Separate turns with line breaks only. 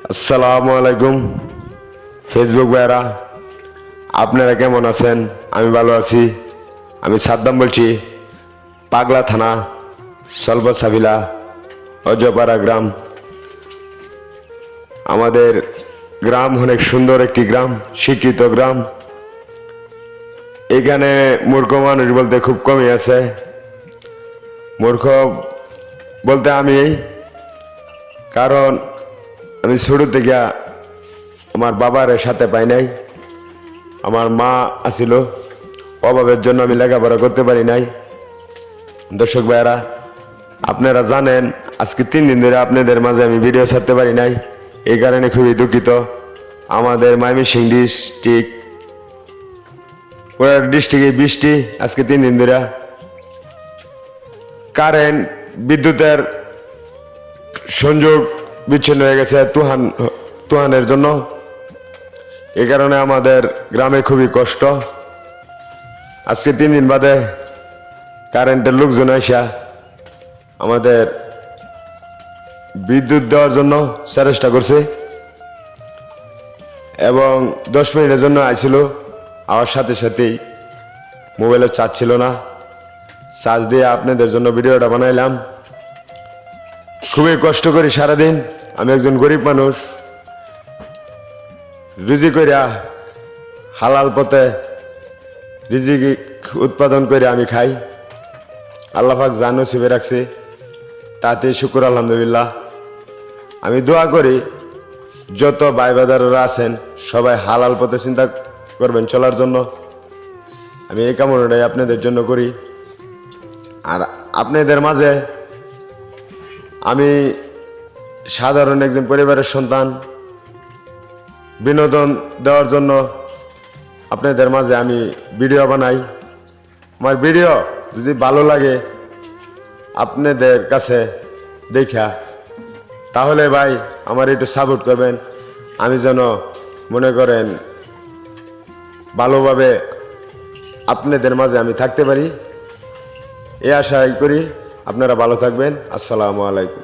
আসসালামু আলাইকুম ফেসবুক ভাইরা, আপনারা কেমন আছেন? আমি ভালো আছি। আমি সাদ্দাম বলছি, পাগলা থানা, সলবসাবিলা, অজপাড়া গ্রাম। আমাদের গ্রাম অনেক সুন্দর একটি গ্রাম, শিক্ষিত গ্রাম। এখানে মূর্খ মানুষ বলতে খুব কমই আছে। মূর্খ বলতে আমি, কারণ আমি ছোট থেকে আমার বাবার সাথে পাই নাই। আমার মা আছিল, অভাবের জন্য আমি লেখাপড়া করতে পারি নাই। দর্শক ভাইয়ারা, আপনারা জানেন আজকে 3 দিন ধরে আপনাদের মাঝে আমি ভিডিও ছাড়তে পারি নাই। এই কারণে খুবই দুঃখিত। আমাদের ময়মনসিংহ ডিস্ট্রিক্টে বৃষ্টি আজকে 3 দিন ধরে। কারেন্ট বিদ্যুতের সংযোগ বিচ্ছিন্ন হয়ে গেছে তুহানের জন্য। এ কারণে আমাদের গ্রামে খুবই কষ্ট। আজকে 3 দিন বাদে কারেন্টের লোকজন আসা আমাদের বিদ্যুৎ দেওয়ার জন্য চেষ্টা করছে, এবং 10 মিনিটের জন্য আইছিল। আমার সাথে সাথেই মোবাইলের চার্জ ছিল না, চার্জ দিয়ে আপনাদের জন্য ভিডিওটা বানাইলাম। খুবই কষ্ট করি সারাদিন। আমি একজন গরিব মানুষ, রুজি কইরা হালাল পথে রিজিক উৎপাদন করে আমি খাই। আল্লাহ পাক যা নসিবে রাখছে তাতে শুকর আলহামদুলিল্লাহ। আমি দোয়া করি যত ভাই বাজাররা আছেন সবাই হালাল পথে চিন্তা করবেন চলার জন্য। আমি এই কামনাটাই আপনাদের জন্য করি। আর আপনাদের মাঝে আমি সাধারণ একজন পরিবারের সন্তান, বিনোদন দেওয়ার জন্য আপনাদের মাঝে আমি ভিডিও বানাই। আমার ভিডিও যদি ভালো লাগে আপনাদের কাছে দেখা, তাহলে ভাই আমার একটু সাপোর্ট করবেন। আমি যেন মনে করেন ভালোভাবে আপনাদের মাঝে আমি থাকতে পারি, এই আশাই করি। আপনারা ভালো থাকবেন। আসসালামু আলাইকুম।